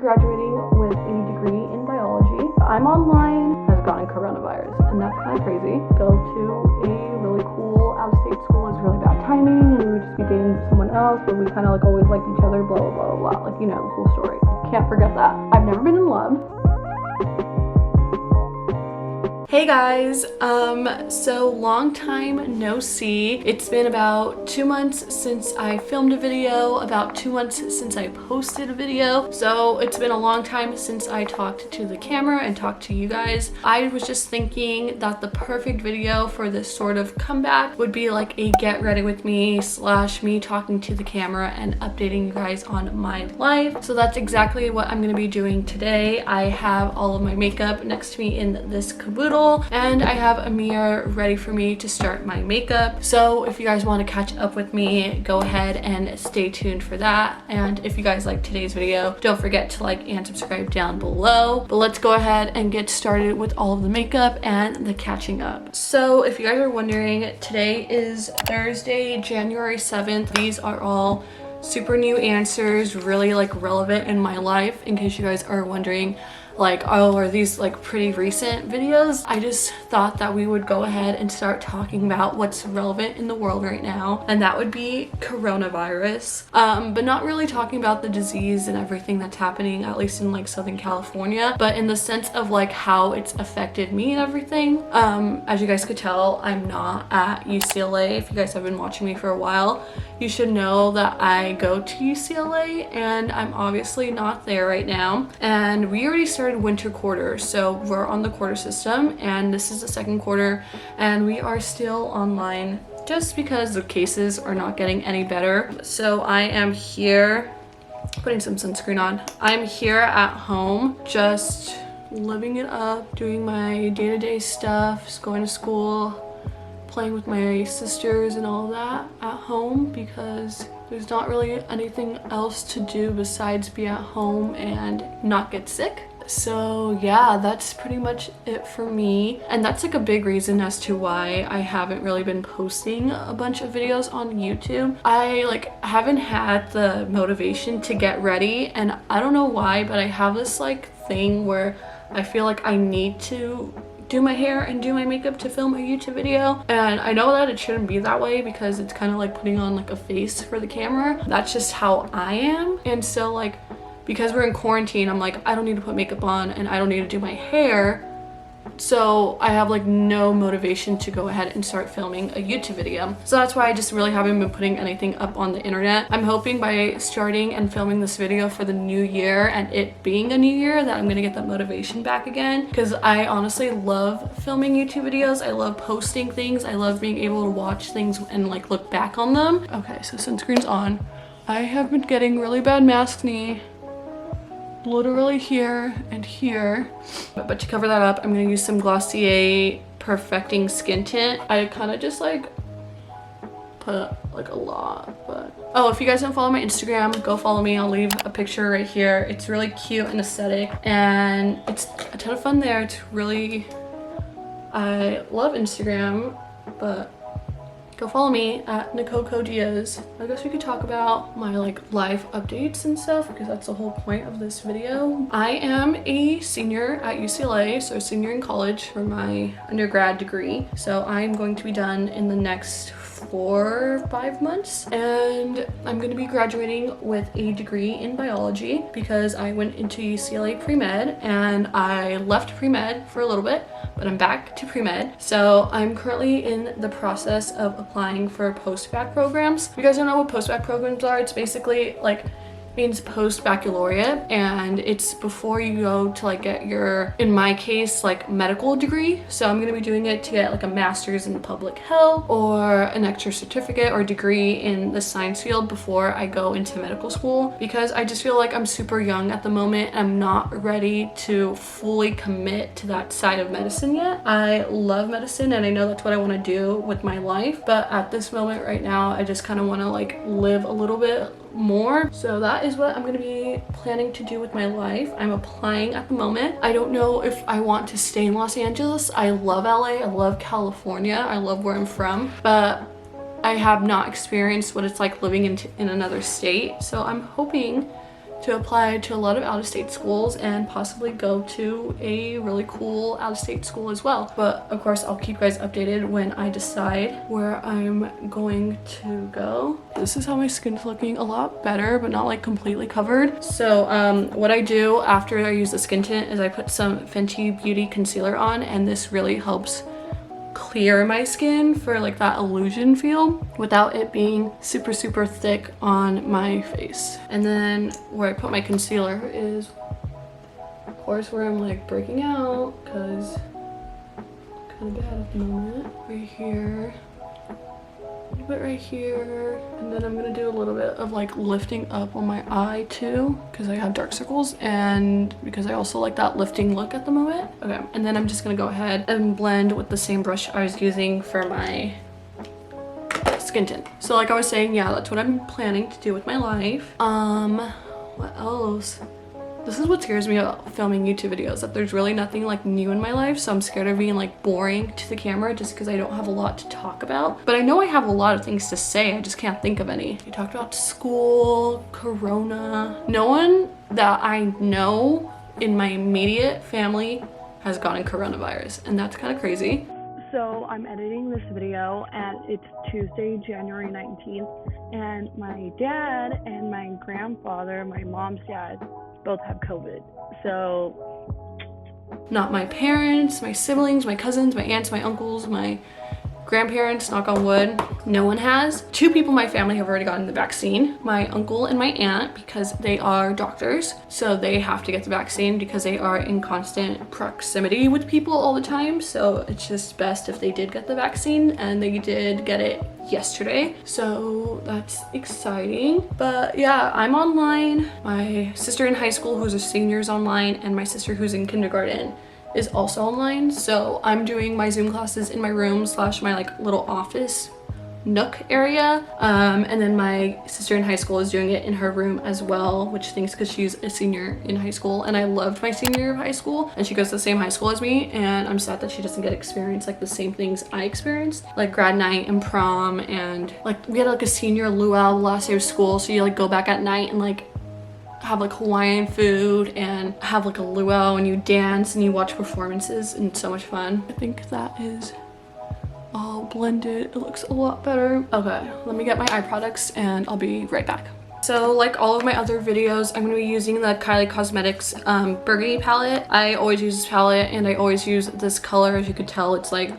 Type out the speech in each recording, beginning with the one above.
graduating with a degree in biology. I'm online has gotten coronavirus, and that's kind of crazy. Go to a really cool out-of-state school is really bad timing, and we would just be dating someone else, but we kind of like always liked each other, blah, blah, blah, blah, like, you know, the whole story. Can't forget that. I've never been in love. Hey guys, so long time no see. It's been about 2 months since I filmed a video, about 2 months since I posted a video. So it's been a long time since I talked to the camera and talked to you guys. I was just thinking that the perfect video for this sort of comeback would be like a get ready with me / me talking to the camera and updating you guys on my life. So that's exactly what I'm gonna be doing today. I have all of my makeup next to me in this caboodle, and I have a mirror ready for me to start my makeup. So if you guys want to catch up with me, go ahead and stay tuned for that. And if you guys like today's video, don't forget to like and subscribe down below. But let's go ahead and get started with all of the makeup and the catching up. So if you guys are wondering, today is Thursday, January 7th. These are all super new answers, really like relevant in my life, in case you guys are wondering like, oh, are these like pretty recent videos? I just thought that we would go ahead and start talking about what's relevant in the world right now, and that would be coronavirus. But not really talking about the disease and everything that's happening, at least in like Southern California, but in the sense of like how it's affected me and everything. As you guys could tell, I'm not at UCLA. If you guys have been watching me for a while, you should know that I go to UCLA, and I'm obviously not there right now. And we already started winter quarter, so we're on the quarter system, and this is the second quarter, and we are still online just because the cases are not getting any better. So I am here putting some sunscreen on. I'm here at home just living it up, doing my day-to-day stuff, just going to school, playing with my sisters and all that at home, because there's not really anything else to do besides be at home and not get sick. So yeah, that's pretty much it for me, and that's like a big reason as to why I haven't really been posting a bunch of videos on YouTube. I like haven't had the motivation to get ready, and I don't know why, but I have this like thing where I feel like I need to do my hair and do my makeup to film a YouTube video, and I know that it shouldn't be that way because it's kind of like putting on like a face for the camera. That's just how I am. And so like, because we're in quarantine, I'm like, I don't need to put makeup on and I don't need to do my hair, so I have like no motivation to go ahead and start filming a YouTube video. So that's why I just really haven't been putting anything up on the internet. I'm hoping by starting and filming this video for the new year, and it being a new year, that I'm gonna get that motivation back again, because I honestly love filming YouTube videos. I love posting things. I love being able to watch things and like look back on them. Okay, so sunscreen's on. I have been getting really bad maskne, literally here and here, but to cover that up, I'm gonna use some Glossier Perfecting Skin Tint. I kind of just like put like a lot, but oh, if you guys don't follow my Instagram, go follow me. I'll leave a picture right here. It's really cute and aesthetic, and it's a ton of fun there. It's really, I love Instagram, but go follow me at Nicole Diaz. I guess we could talk about my like life updates and stuff, because that's the whole point of this video. I am a senior at UCLA, so senior in college for my undergrad degree. So I'm going to be done in the next 4 or 5 months, and I'm going to be graduating with a degree in biology because I went into UCLA pre-med, and I left pre-med for a little bit, but I'm back to pre-med. So I'm currently in the process of applying for post-bac programs. If you guys don't know what post-bac programs are, it's basically like means post-baccalaureate, and it's before you go to like get your, in my case, like medical degree. So I'm gonna be doing it to get like a master's in public health or an extra certificate or degree in the science field before I go into medical school, because I just feel like I'm super young at the moment. I'm not ready to fully commit to that side of medicine yet. I love medicine and I know that's what I want to do with my life, but at this moment right now, I just kind of want to like live a little bit more. So that is what I'm going to be planning to do with my life. I'm applying at the moment. I don't know if I want to stay in Los Angeles. I love LA, I love California, I love where I'm from, but I have not experienced what it's like living in another state. So I'm hoping to apply to a lot of out-of-state schools and possibly go to a really cool out-of-state school as well. But of course, I'll keep you guys updated when I decide where I'm going to go. This is how my skin's looking, a lot better, but not like completely covered. So what I do after I use the skin tint is I put some Fenty Beauty concealer on, and this really helps clear my skin for like that illusion feel without it being super thick on my face. And then where I put my concealer is of course where I'm like breaking out, because kind of bad at the moment. Right here, a little bit right here, and then I'm gonna do a little bit of like lifting up on my eye too, because I have dark circles and because I also like that lifting look at the moment. Okay, and then I'm just gonna go ahead and blend with the same brush I was using for my skin tint. So like I was saying, yeah, that's what I'm planning to do with my life. What else? This is what scares me about filming YouTube videos, that there's really nothing like new in my life, so I'm scared of being like boring to the camera just because I don't have a lot to talk about. But I know I have a lot of things to say, I just can't think of any. We talked about school, corona. No one that I know in my immediate family has gotten coronavirus, and that's kind of crazy. So I'm editing this video and it's Tuesday, January 19th, and my dad and my grandfather, my mom's dad, both have COVID. So not my parents, my siblings, my cousins, my aunts, my uncles, my grandparents, knock on wood, no one has. 2 people in my family have already gotten the vaccine, my uncle and my aunt, because they are doctors, so they have to get the vaccine because they are in constant proximity with people all the time. So it's just best if they did get the vaccine, and they did get it yesterday, so that's exciting. But yeah, I'm online. My sister in high school who's a senior is online, and my sister who's in kindergarten is also online. So I'm doing my Zoom classes in my room / my like little office nook area, and then my sister in high school is doing it in her room as well, which stinks because she's a senior in high school, and I loved my senior year of high school, and she goes to the same high school as me, and I'm sad that she doesn't get to experience like the same things I experienced, like grad night and prom, and like we had like a senior luau the last day of school, so you like go back at night and like have like Hawaiian food and have like a luau, and you dance and you watch performances, and it's so much fun. I think that is all blended. It looks a lot better. Okay, let me get my eye products and I'll be right back. So like all of my other videos, I'm going to be using the Kylie Cosmetics Burgundy palette. I always use this palette, and I always use this color. As you could tell, it's like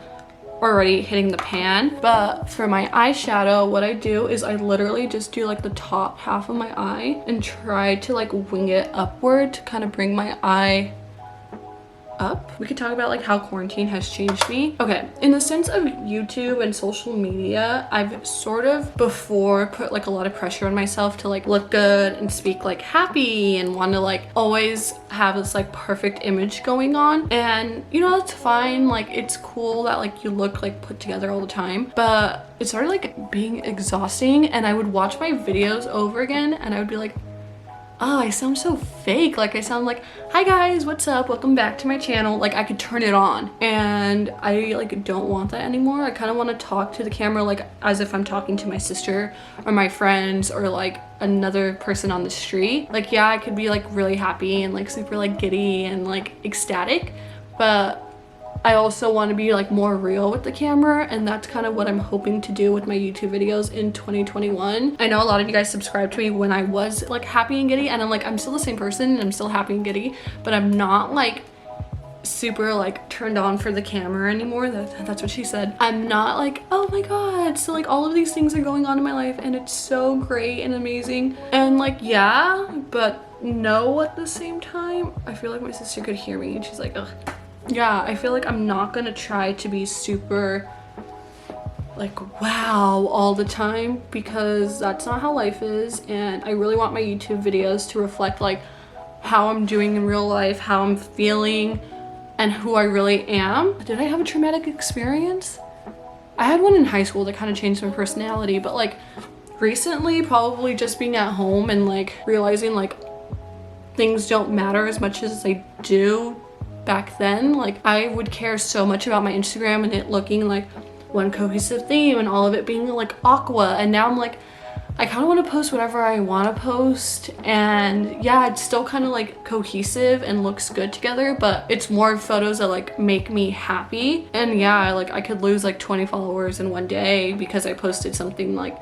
already hitting the pan. But for my eyeshadow, what I do is I literally just do like the top half of my eye and try to like wing it upward to kind of bring my eye up. We could talk about like how quarantine has changed me. Okay, in the sense of YouTube and social media, I've sort of before put like a lot of pressure on myself to like look good and speak like happy and want to like always have this like perfect image going on. And you know, it's fine, like it's cool that like you look like put together all the time, but it started like being exhausting, and I would watch my videos over again and I would be like, oh, I sound so fake. Like I sound like, hi guys, what's up? Welcome back to my channel. Like I could turn it on, and I like don't want that anymore. I kind of want to talk to the camera like as if I'm talking to my sister or my friends or like another person on the street. Like yeah, I could be like really happy and like super like giddy and like ecstatic, but I also want to be like more real with the camera, and that's kind of what I'm hoping to do with my YouTube videos in 2021. I know a lot of you guys subscribed to me when I was like happy and giddy, and I'm still the same person and I'm still happy and giddy, but I'm not like super like turned on for the camera anymore. That's what she said. I'm not like, oh my god, so like all of these things are going on in my life and it's so great and amazing, and like yeah, but no, at the same time I feel like my sister could hear me and she's like, ugh. Yeah, I feel like I'm not gonna try to be super like wow all the time, because that's not how life is, and I really want my YouTube videos to reflect like how I'm doing in real life, how I'm feeling, and who I really am. Did I have a traumatic experience? I had one in high school that kind of changed my personality, but like recently, probably just being at home and like realizing like things don't matter as much as they do back then. Like I would care so much about my Instagram and it looking like one cohesive theme and all of it being like aqua, and now I'm like, I kind of want to post whatever I want to post, and yeah, it's still kind of like cohesive and looks good together, but it's more photos that like make me happy. And yeah, like I could lose like 20 followers in one day because I posted something like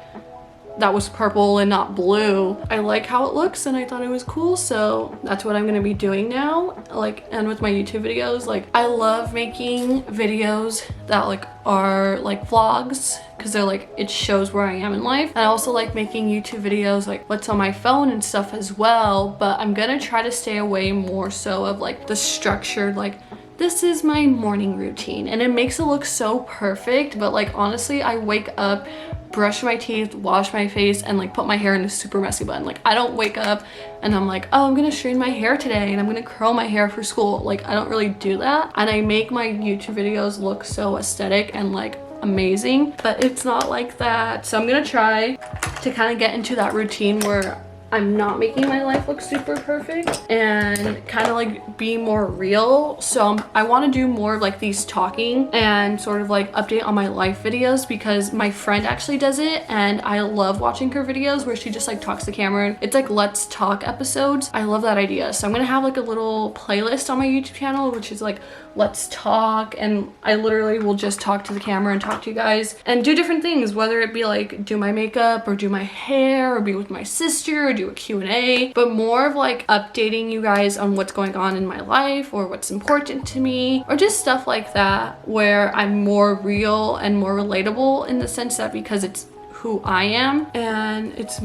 that was purple and not blue. I like how it looks and I thought it was cool, so that's what I'm gonna be doing now. Like, and with my YouTube videos, like I love making videos that like are like vlogs, because they're like, it shows where I am in life. And I also like making YouTube videos like what's on my phone and stuff as well, but I'm gonna try to stay away more so of like the structured, like this is my morning routine, and it makes it look so perfect. But like honestly, I wake up, brush my teeth, wash my face, and like put my hair in a super messy bun. Like I don't wake up and I'm like, oh, I'm gonna straighten my hair today and I'm gonna curl my hair for school. Like I don't really do that, and I make my YouTube videos look so aesthetic and like amazing, but it's not like that. So I'm gonna try to kind of get into that routine where I'm not making my life look super perfect and kind of like be more real. So I want to do more of like these talking and sort of like update on my life videos, because my friend actually does it and I love watching her videos where she just like talks to camera. It's like let's talk episodes. I love that idea. So I'm gonna have like a little playlist on my YouTube channel which is like let's talk, and I literally will just talk to the camera and talk to you guys and do different things, whether it be like do my makeup or do my hair or be with my sister or do a Q&A, but more of like updating you guys on what's going on in my life or what's important to me, or just stuff like that where I'm more real and more relatable, in the sense that because it's who I am and it's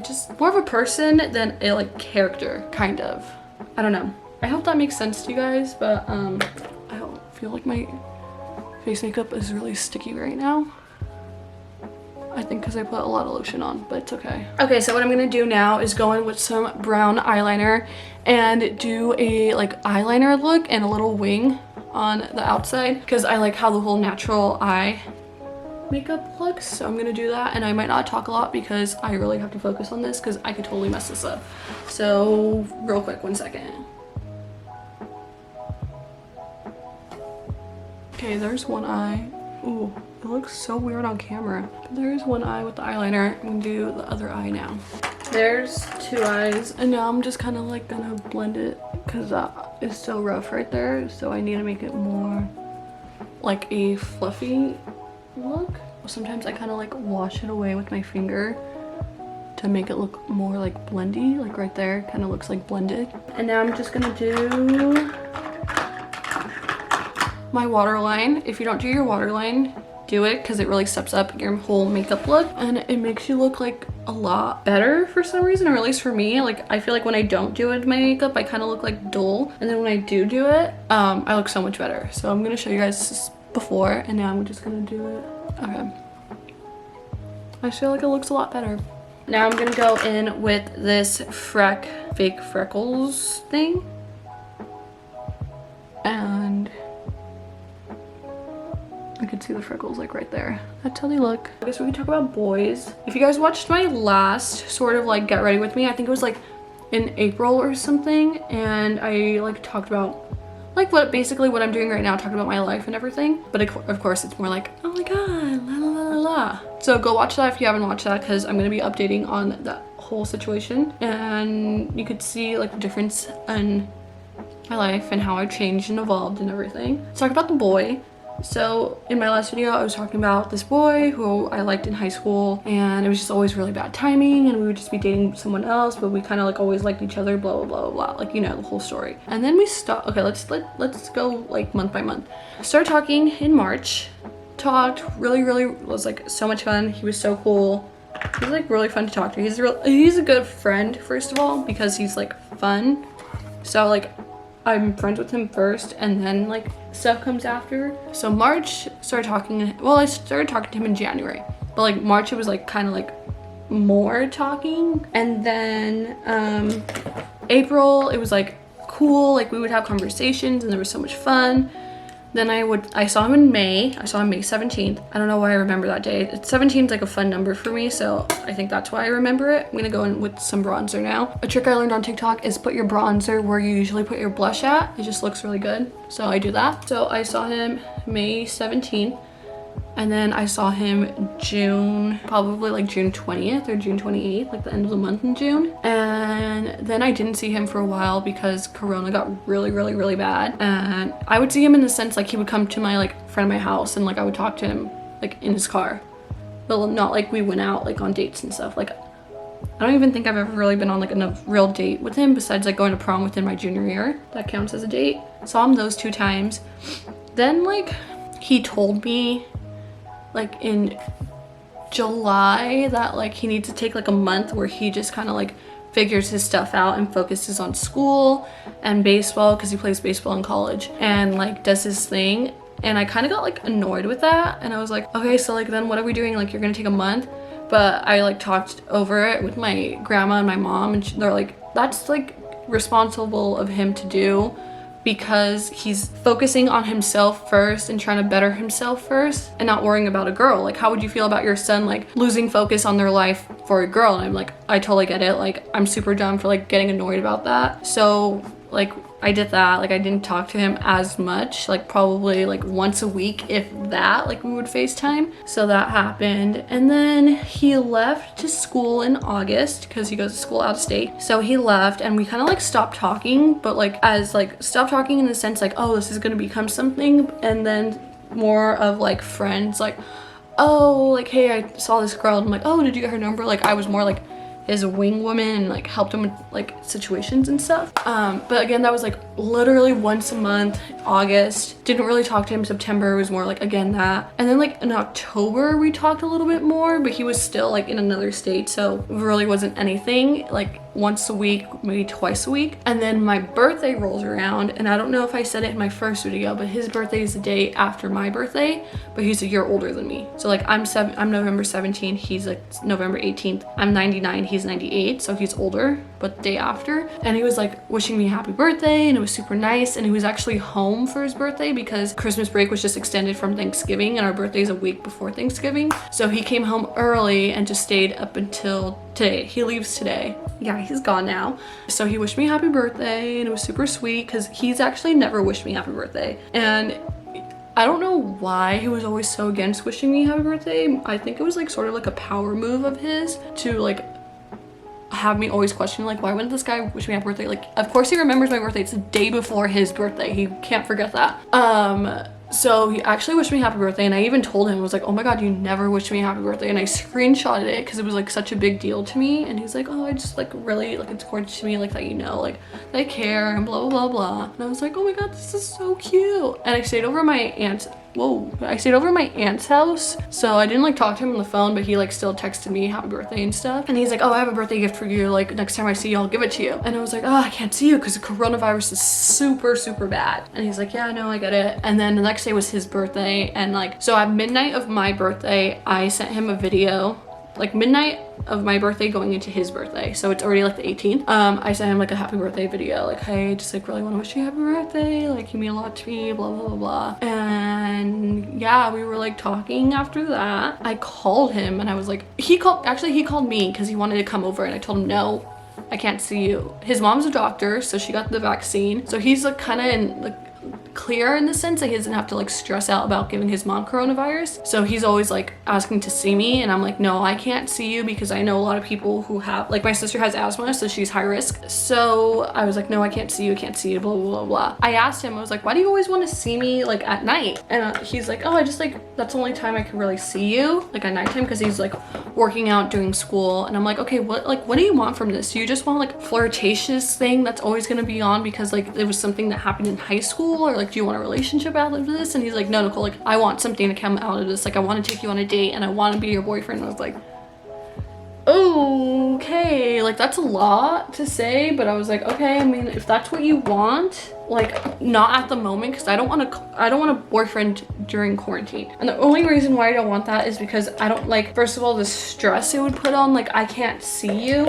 just more of a person than a like character, kind of. I don't know. I hope that makes sense to you guys, but I don't feel like my face makeup is really sticky right now. I think because I put a lot of lotion on, but it's okay. Okay, so what I'm gonna do now is go in with some brown eyeliner and do a like eyeliner look and a little wing on the outside, because I like how the whole natural eye makeup looks. So I'm gonna do that, and I might not talk a lot because I really have to focus on this because I could totally mess this up. So real quick, 1 second. Okay, there's one eye. Ooh, it looks so weird on camera. But there's one eye with the eyeliner. I'm gonna do the other eye now. There's two eyes, and now I'm just kind of like gonna blend it because it's so rough right there. So I need to make it more like a fluffy look. Sometimes I kind of like wash it away with my finger to make it look more like blendy, like right there kind of looks like blended. And now I'm just gonna do my waterline. If you don't do your waterline, do it, because it really steps up your whole makeup look and it makes you look like a lot better for some reason, or at least for me. Like I feel like when I don't do it in my makeup, I kind of look like dull, and then when I do it, I look so much better. So I'm gonna show you guys this before, and now I'm just gonna do it. Okay, I feel like it looks a lot better. Now I'm gonna go in with this fake freckles thing, and I can see the freckles like right there. That's how they look. I guess we can talk about boys. If you guys watched my last sort of like get ready with me, I think it was like in April or something, and I like talked about like basically what I'm doing right now, talking about my life and everything. But of course it's more like, oh my god, la la la la la. So go watch that if you haven't watched that, because I'm gonna be updating on that whole situation, and you could see like the difference in my life and how I've changed and evolved and everything. Let's talk about the boy. So in my last video, I was talking about this boy who I liked in high school, and it was just always really bad timing, and we would just be dating someone else, but we kind of like always liked each other, blah, blah, blah, blah, blah. Like, you know, the whole story. And then we stopped. Okay, let's go like month by month. Started talking in March. Talked really was like so much fun. He was so cool. He's like really fun to talk to. He's a good friend, first of all, because he's like fun. So like I'm friends with him first, and then like stuff comes after. So March started talking, well, I started talking to him in January, but like March it was like kind of like more talking, and then April it was like cool, like we would have conversations and there was so much fun. Then I saw him in May. I saw him May 17th. I don't know why I remember that day. 17 is like a fun number for me, so I think that's why I remember it. I'm gonna go in with some bronzer now. A trick I learned on TikTok is put your bronzer where you usually put your blush at. It just looks really good, so I do that. So I saw him May 17th. And then I saw him June, probably like June 20th or June 28th, like the end of the month in June. And then I didn't see him for a while because Corona got really bad. And I would see him in the sense like he would come to my like friend of my house and like I would talk to him like in his car. But not like we went out like on dates and stuff. Like I don't even think I've ever really been on like a real date with him besides like going to prom within my junior year. That counts as a date. Saw him those 2 times. Then like he told me like in July that like he needs to take like a month where he just kind of like figures his stuff out and focuses on school and baseball because he plays baseball in college and like does his thing. And I kind of got like annoyed with that and I was like, okay, so like then what are we doing? Like you're gonna take a month? But I like talked over it with my grandma and my mom and they're like, that's like responsible of him to do because he's focusing on himself first and trying to better himself first and not worrying about a girl. Like how would you feel about your son like losing focus on their life for a girl? And I'm like, I totally get it. Like I'm super dumb for like getting annoyed about that. So like I did that. Like I didn't talk to him as much, like probably like once a week, if that, like we would FaceTime. So that happened. And then he left to school in August because he goes to school out of state. So he left and we kind of like stopped talking, but like as like stopped talking in the sense like, oh, this is going to become something. And then more of like friends, like, oh, like, hey, I saw this girl. And I'm like, oh, did you get her number? Like I was more like his wing woman and like helped him with like situations and stuff. But again, that was like literally once a month. August, didn't really talk to him. September was more like again that. And then like in October we talked a little bit more, but he was still like in another state, so it really wasn't anything. Like once a week, maybe twice a week. And then my birthday rolls around and I don't know if I said it in my first video, but his birthday is the day after my birthday, but he's a year older than me. So like I'm November 17th, he's like November 18th. I'm 99, he's 98, so he's older, but the day after. And he was like wishing me happy birthday and it was super nice. And he was actually home for his birthday because Christmas break was just extended from Thanksgiving and our birthday is a week before Thanksgiving. So he came home early and just stayed up until today. He leaves today. Yeah, he's gone now. So he wished me happy birthday and it was super sweet because he's actually never wished me happy birthday. And I don't know why he was always so against wishing me happy birthday. I think it was like sort of like a power move of his to like have me always question like, why wouldn't this guy wish me happy birthday? Like of course he remembers my birthday. It's the day before his birthday. He can't forget that. So he actually wished me happy birthday and I even told him, I was like, oh my god, you never wished me happy birthday. And I screenshotted it because it was like such a big deal to me. And he's like, oh, I just like really like it's important to me like that, you know, like that I care and blah blah blah. And I was like, oh my god, this is so cute. And I stayed over at my aunt's house, so I didn't like talk to him on the phone, but he like still texted me happy birthday and stuff. And he's like, oh, I have a birthday gift for you, like next time I see you I'll give it to you. And I was like, oh, I can't see you because the coronavirus is super bad. And he's like, yeah, no, I get it. And then the next day was his birthday, and like so at midnight of my birthday I sent him a video, like midnight of my birthday going into his birthday, so it's already like the 18th. I sent him like a happy birthday video, like, hey, just like really want to wish you happy birthday, like you mean a lot to me, blah blah blah. And yeah, we were like talking after that. I called him and I was like, he called me because he wanted to come over and I told him no, I can't see you. His mom's a doctor, so she got the vaccine, so he's like kind of in like clear in the sense that he doesn't have to like stress out about giving his mom coronavirus. So he's always like asking to see me and I'm like, no, I can't see you because I know a lot of people who have, like my sister has asthma, so she's high risk. So I was like, no, I can't see you, blah blah blah. I asked him, I was like, why do you always want to see me like at night? And he's like, oh, I just like, that's the only time I can really see you, like at nighttime, because he's like working out, doing school. And I'm like, okay, what do you want from this? Do you just want like flirtatious thing that's always gonna be on because like it was something that happened in high school, or like do you want a relationship out of this? And he's like, no, Nicole, like I want something to come out of this, like I want to take you on a date and I want to be your boyfriend. And I was like, okay, like that's a lot to say, but I was like, okay, I mean, if that's what you want, like not at the moment, because I don't want a boyfriend during quarantine. And the only reason why I don't want that is because I don't like, first of all, the stress it would put on, like I can't see you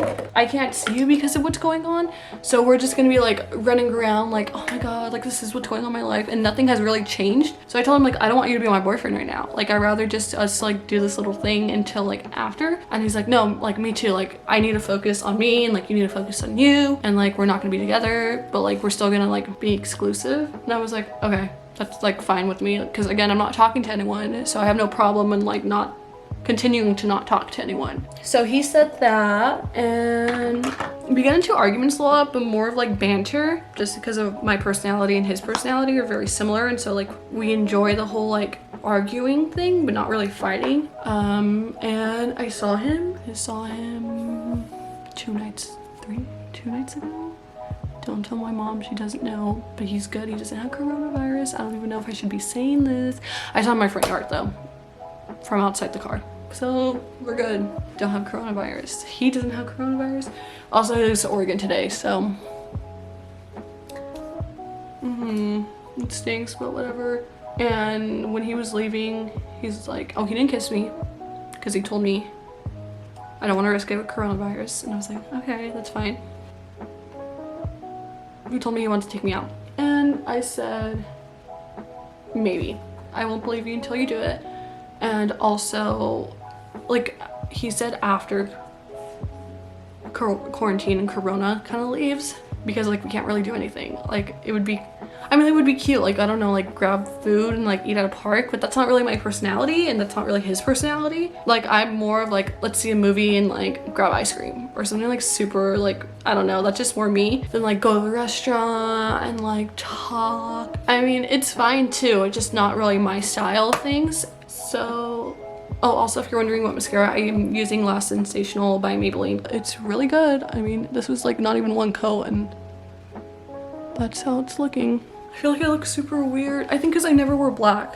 because of what's going on. So we're just gonna be like running around like, oh my god, like this is what's going on in my life, and nothing has really changed. So I told him like, I don't want you to be my boyfriend right now, like I'd rather just us like do this little thing until like after. And he's like, no, like me too, like I need to focus on me and like you need to focus on you, and like we're not gonna be together, but like we're still gonna like be exclusive. And I was like, okay, that's like fine with me, because again, I'm not talking to anyone, so I have no problem in like not continuing to not talk to anyone. So he said that, and we get into arguments a lot, but more of like banter, just because of my personality and his personality are very similar, and so like we enjoy the whole like arguing thing but not really fighting. And I saw him 2 nights ago. Don't tell my mom, she doesn't know, but he's good. He doesn't have coronavirus. I don't even know if I should be saying this. I saw him in my front yard though, from outside the car, so we're good. Don't have coronavirus. He doesn't have coronavirus. Also, he goes to Oregon today, so it stinks, but whatever. And when he was leaving, he's like, oh, he didn't kiss me because he told me I don't want to risk it with coronavirus. And I was like, okay, that's fine. He told me he wants to take me out, and I said, maybe. I won't believe you until you do it. And also, like he said, after quarantine and corona kind of leaves, because like we can't really do anything. Like it would be, I mean, it would be cute, like I don't know, like grab food and like eat at a park, but that's not really my personality, and that's not really his personality. Like I'm more of like, let's see a movie and like grab ice cream or something like super, like I don't know, that's just more me than like go to a restaurant and like talk. I mean, it's fine too, it's just not really my style of things. So, oh, also if you're wondering what mascara I am using, Last Sensational by Maybelline. It's really good. I mean, this was like not even one coat, and that's how it's looking. I feel like I look super weird. I think because I never wore black.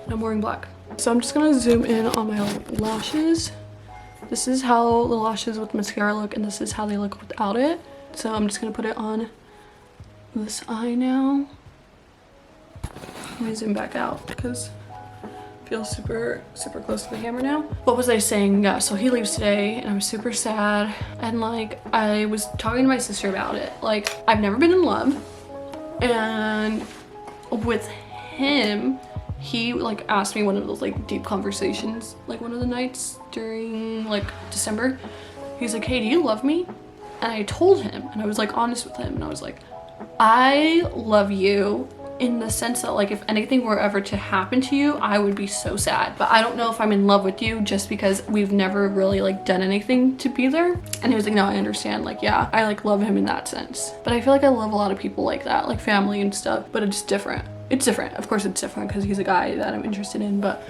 I'm wearing black. So I'm just gonna zoom in on my lashes. This is how the lashes with mascara look, and this is how they look without it. So I'm just gonna put it on this eye now. Let me zoom back out because feel super close to the camera now. What was I saying? Yeah, so he leaves today and I'm super sad, and like I was talking to my sister about it. Like I've never been in love, and with him, he like asked me one of those like deep conversations, like one of the nights during like December. He's like, hey, do you love me? And I told him, and I was like honest with him, and I was like, I love you in the sense that like if anything were ever to happen to you, I would be so sad, but I don't know if I'm in love with you just because we've never really like done anything to be there. And he was like, no, I understand, like yeah, I like love him in that sense, but I feel like I love a lot of people like that, like family and stuff, but it's different. It's different, of course it's different because he's a guy that I'm interested in, but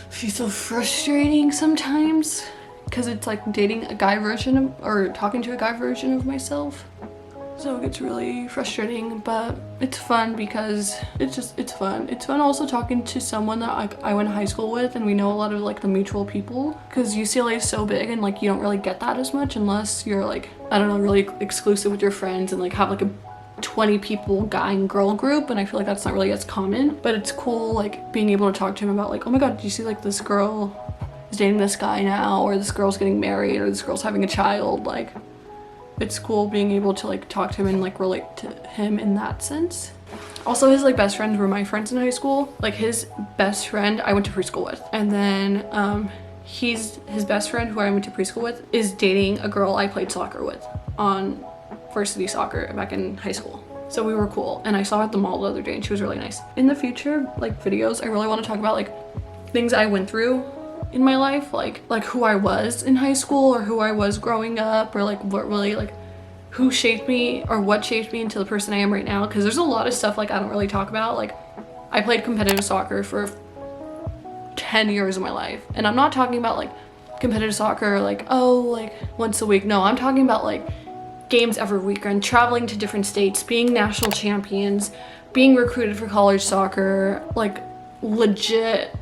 she's so frustrating sometimes because it's like dating a guy version of, or talking to a guy version of myself. So it gets really frustrating, but it's fun because it's fun. It's fun also talking to someone that I went to high school with, and we know a lot of like the mutual people, because UCLA is so big and like you don't really get that as much unless you're like, I don't know, really exclusive with your friends and like have like a 20 people guy and girl group, and I feel like that's not really as common. But it's cool like being able to talk to him about like, oh my god, did you see like this girl is dating this guy now, or this girl's getting married, or this girl's having a child. Like it's cool being able to like talk to him and like relate to him in that sense. Also, his like best friends were my friends in high school. Like his best friend I went to preschool with, and then his best friend who I went to preschool with is dating a girl I played soccer with on varsity soccer back in high school. So we were cool, and I saw her at the mall the other day and she was really nice. In the future like videos, I really want to talk about like things I went through in my life, like who I was in high school, or who I was growing up, or like what really like who shaped me or what shaped me into the person I am right now, because there's a lot of stuff like I don't really talk about. Like I played competitive soccer for 10 years of my life, and I'm not talking about like competitive soccer like, oh, like once a week. No, I'm talking about like games every weekend, traveling to different states, being national champions, being recruited for college soccer, like legit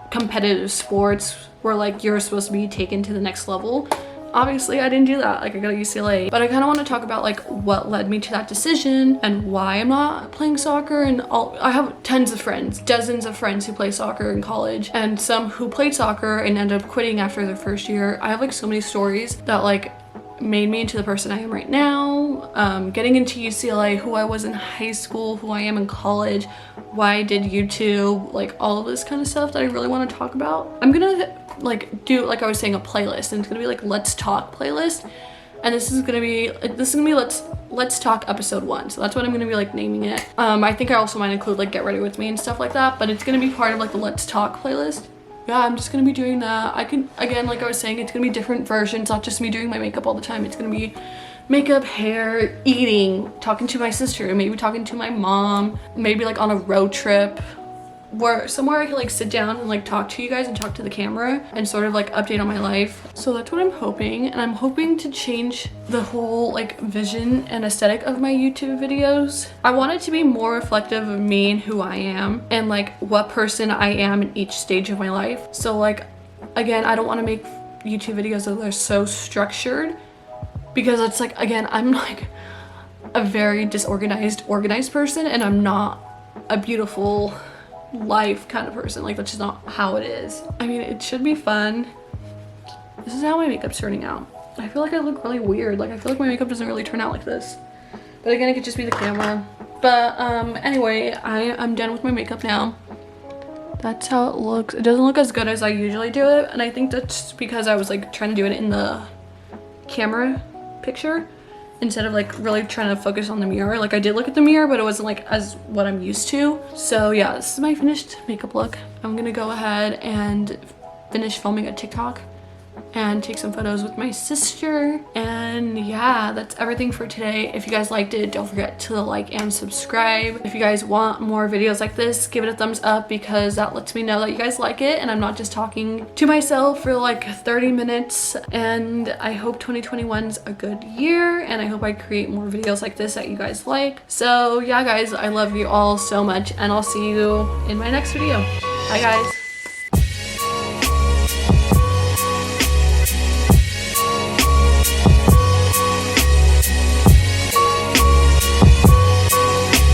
competitive sports where like you're supposed to be taken to the next level. Obviously I didn't do that, like I got to UCLA, but I kind of want to talk about like what led me to that decision and why I'm not playing soccer. And all, I have tons of friends, dozens of friends who play soccer in college, and some who played soccer and ended up quitting after their first year. I have like so many stories that like made me into the person I am right now. Getting into UCLA, who I was in high school, who I am in college, why I did YouTube, like all of this kind of stuff that I really want to talk about. I'm gonna like do, like I was saying, a playlist, and it's gonna be like Let's Talk playlist. And this is gonna be Let's Talk episode 1. So that's what I'm gonna be like naming it. I think I also might include like Get Ready With Me and stuff like that, but it's gonna be part of like the Let's Talk playlist. Yeah, I'm just gonna be doing that. I can, again, like I was saying, it's gonna be different versions, not just me doing my makeup all the time. It's gonna be makeup, hair, eating, talking to my sister, maybe talking to my mom, maybe like on a road trip, where somewhere I can like sit down and like talk to you guys and talk to the camera and sort of like update on my life. So that's what I'm hoping, and I'm hoping to change the whole like vision and aesthetic of my YouTube videos. I want it to be more reflective of me and who I am and like what person I am in each stage of my life. So like, again, I don't want to make YouTube videos that are so structured, because it's like, again, I'm like a very organized person, and I'm not a beautiful life kind of person. Like, that's just not how it is. I mean, it should be fun. This is how my makeup's turning out. I feel like I look really weird. Like, I feel like my makeup doesn't really turn out like this, but again, it could just be the camera. But anyway, I'm done with my makeup now. That's how it looks. It doesn't look as good as I usually do it, and I think that's because I was like trying to do it in the camera picture instead of like really trying to focus on the mirror. Like, I did look at the mirror, but it wasn't like as what I'm used to. So yeah, this is my finished makeup look. I'm gonna go ahead and finish filming a TikTok and take some photos with my sister. And yeah, that's everything for today. If you guys liked it, don't forget to like and subscribe. If you guys want more videos like this, give it a thumbs up, because that lets me know that you guys like it and I'm not just talking to myself for like 30 minutes. And I hope 2021's a good year, and I hope I create more videos like this that you guys like. So yeah, guys, I love you all so much, and I'll see you in my next video. Bye, guys.